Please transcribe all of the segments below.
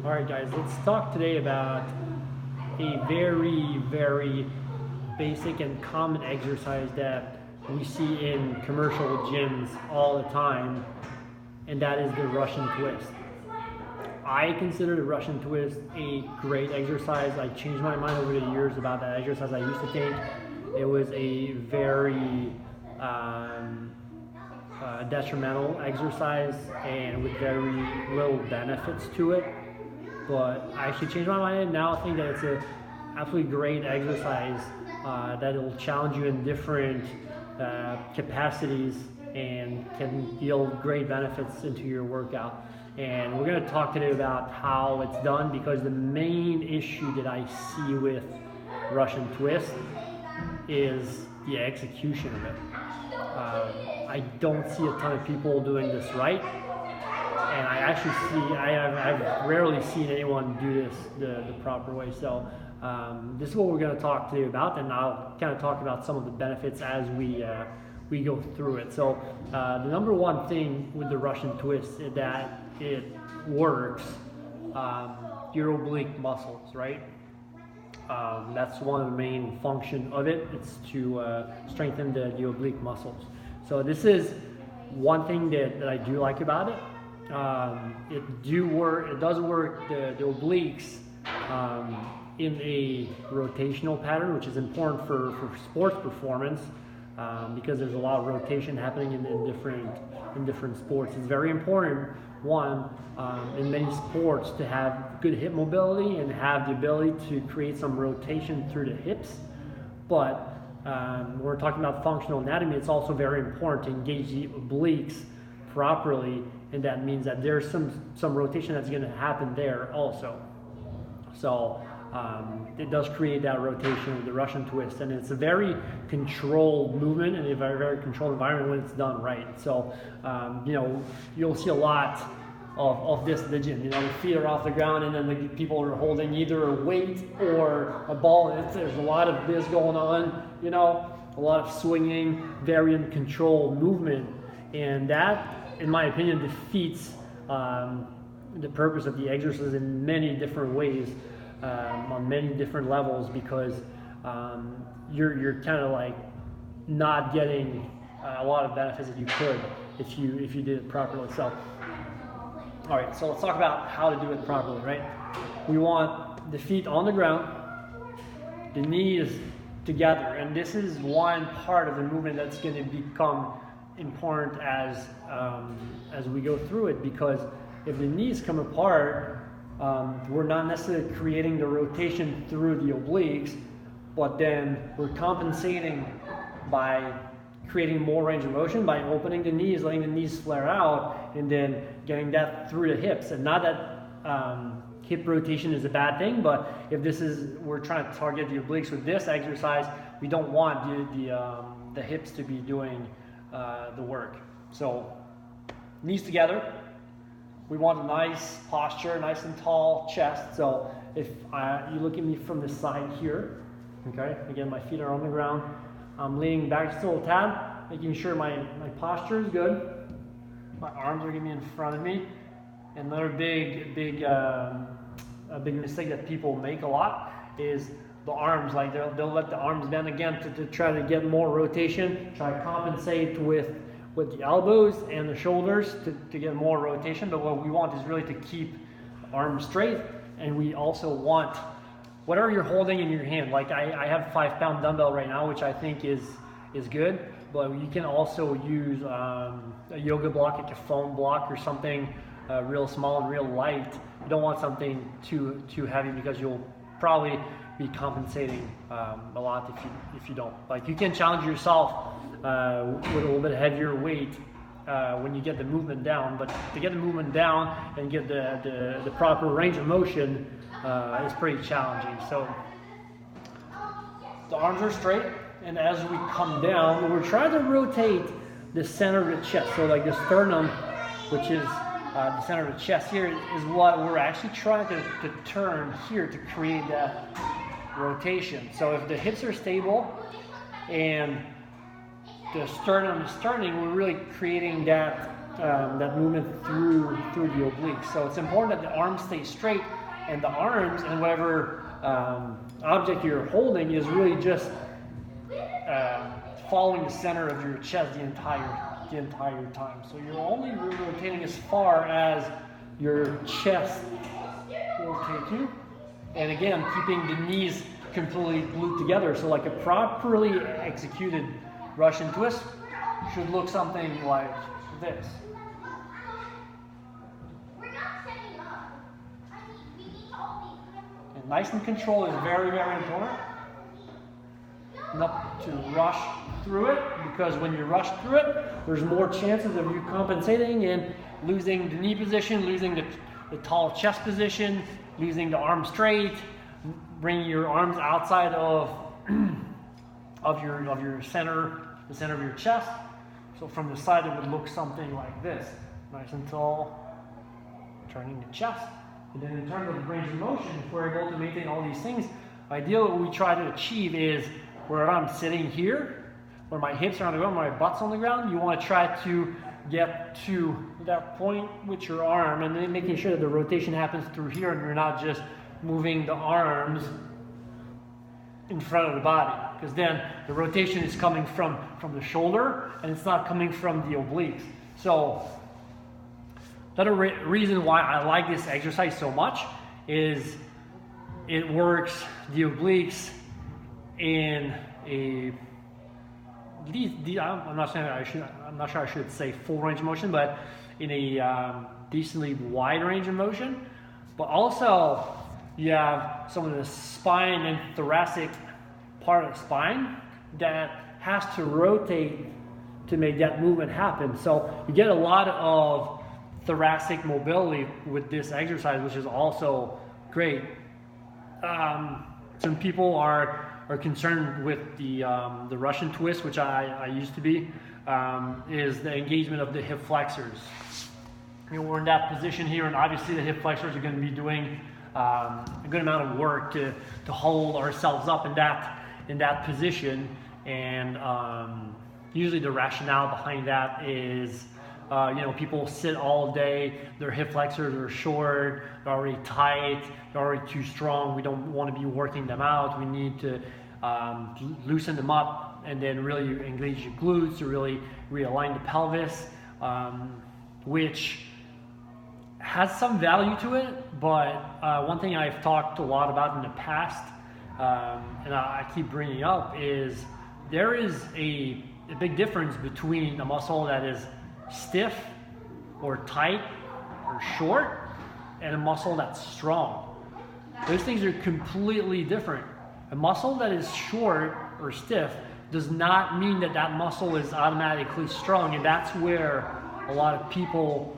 All right, guys, let's talk today about a very basic and common exercise that we see in commercial gyms all the time, and that is the Russian twist. I consider the Russian twist a great exercise. I changed my mind over the years about that exercise. I used to think it was a very detrimental exercise and with very little benefits to it. But I actually changed my mind and now I think that it's a absolutely great exercise that will challenge you in different capacities and can yield great benefits into your workout. And we're going to talk today about how it's done, because the main issue that I see with Russian twist is the execution of it. I don't see a ton of people doing this right, and I've rarely seen anyone do this the proper way. So this is what we're going to talk today about, and I'll kind of talk about some of the benefits as we go through it. So the number one thing with the Russian twist is that it works your oblique muscles, right? That's one of the main function of it. It's to strengthen the oblique muscles. So this is one thing that I do like about it. It does work the obliques in a rotational pattern, which is important for sports performance, because there's a lot of rotation happening in different sports. It's very important, one, in many sports, to have good hip mobility and have the ability to create some rotation through the hips. But when we're talking about functional anatomy, it's also very important to engage the obliques properly, and that means that there's some rotation that's going to happen there also. So it does create that rotation with the Russian twist, and it's a very controlled movement and a very controlled environment when it's done right. So you'll see a lot of this in the gym. The feet are off the ground, and then the people are holding either a weight or a ball, and there's a lot of this going on. A lot of swinging, very uncontrolled movement, and that, in my opinion, defeats the purpose of the exercise in many different ways, on many different levels, because you're kind of like not getting a lot of benefits that you could if you did it properly. So, all right, so let's talk about how to do it properly, right? We want the feet on the ground, the knees together, and this is one part of the movement that's going to become important as we go through it, because if the knees come apart, we're not necessarily creating the rotation through the obliques, but then we're compensating by creating more range of motion by opening the knees, letting the knees flare out, and then getting that through the hips. And not that hip rotation is a bad thing, but if we're trying to target the obliques with this exercise, we don't want the hips to be doing the work. So knees together. We want a nice posture, nice and tall chest. So if you look at me from the side here, okay, again, my feet are on the ground. I'm leaning back just a little tad, making sure my posture is good. My arms are going to be in front of me. Another big mistake that people make a lot is the arms. Like they'll let the arms bend again to try to get more rotation, try to compensate with the elbows and the shoulders to get more rotation. But what we want is really to keep the arms straight, and we also want whatever you're holding in your hand. Like I have a 5-pound dumbbell right now, which I think is good, but you can also use a yoga block, like a foam block or something real small and real light. You don't want something too heavy, because you'll probably be compensating a lot if you don't. Like, you can challenge yourself with a little bit heavier weight when you get the movement down, but to get the movement down and get the proper range of motion is pretty challenging. So the arms are straight, and as we come down, we're trying to rotate the center of the chest. So like the sternum, which is the center of the chest here, is what we're actually trying to turn here to create that rotation. So if the hips are stable and the sternum is turning, we're really creating that that movement through the obliques. So it's important that the arms stay straight, and the arms and whatever object you're holding is really just following the center of your chest the entire time. So you're only rotating as far as your chest will take you, and again, keeping the knees completely glued together. So like a properly executed Russian twist should look something like this. And nice and controlled is very, very important. Not to rush through it, because when you rush through it, there's more chances of you compensating and losing the knee position, losing the tall chest position, losing the arm straight, bringing your arms outside of your center, the center of your chest. So from the side, it would look something like this, nice and tall, turning the chest. And then in terms of the range of motion, if we're able to maintain all these things, ideally what we try to achieve is where I'm sitting here, where my hips are on the ground, my butt's on the ground, you want to try to get to that point with your arm, and then making sure that the rotation happens through here and you're not just moving the arms in front of the body, because then the rotation is coming from the shoulder and it's not coming from the obliques. So another reason why I like this exercise so much is it works the obliques in a I'm not sure I should say full range of motion, but in a decently wide range of motion. But also you have some of the spine and thoracic part of the spine that has to rotate to make that movement happen. So you get a lot of thoracic mobility with this exercise, which is also great. Some people are concerned with the Russian twist, which I used to be, is the engagement of the hip flexors. You know, we're in that position here, and obviously the hip flexors are going to be doing a good amount of work to hold ourselves up in that position. And usually the rationale behind that is, people sit all day, their hip flexors are short, they're already tight, they're already too strong. We don't want to be working them out. We need to loosen them up and then really engage your glutes to really realign the pelvis, which has some value to it. But one thing I've talked a lot about in the past, and I keep bringing up, is there is a big difference between a muscle that is stiff or tight or short and a muscle that's strong. Those things are completely different. A muscle that is short or stiff does not mean that that muscle is automatically strong, and that's where a lot of people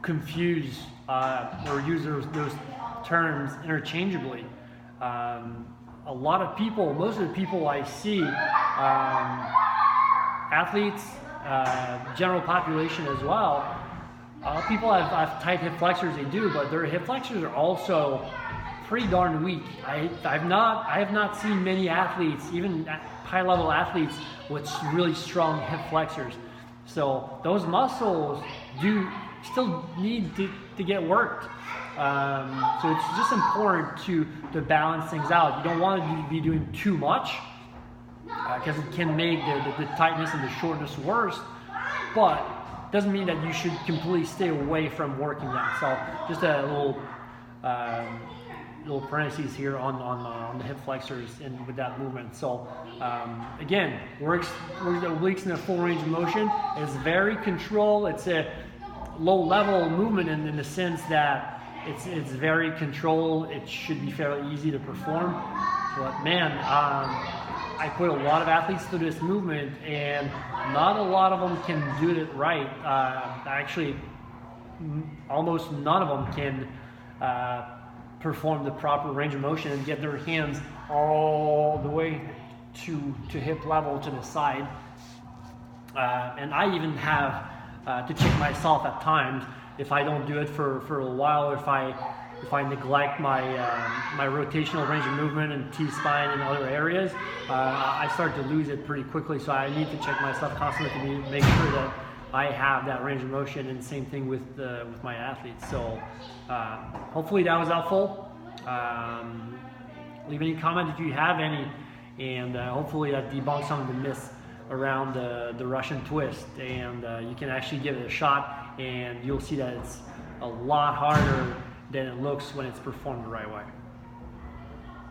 confuse or use those terms interchangeably. A lot of people, most of the people I see, athletes, general population as well, people have tight hip flexors, they do, but their hip flexors are also pretty darn weak. I have not seen many athletes, even high-level athletes, with really strong hip flexors. So those muscles do still need to get worked. So it's just important to balance things out. You don't want to be doing too much, because it can make the tightness and the shortness worse, but doesn't mean that you should completely stay away from working them. So just a little parentheses here on the hip flexors and with that movement. So again, works the obliques in a full range of motion. It's very controlled. It's a low level movement in the sense that it's very controlled. It should be fairly easy to perform. But man, I put a lot of athletes through this movement, and not a lot of them can do it right. Actually, almost none of them can perform the proper range of motion and get their hands all the way to hip level to the side. And I even have to check myself at times if I don't do it for a while, or if I neglect my rotational range of movement and T-spine and other areas, I start to lose it pretty quickly. So I need to check myself constantly to make sure that I have that range of motion, and same thing with my athletes. So hopefully that was helpful. Leave any comment if you have any, and hopefully that debunks some of the myths around the Russian twist, and you can actually give it a shot, and you'll see that it's a lot harder than it looks when it's performed the right way.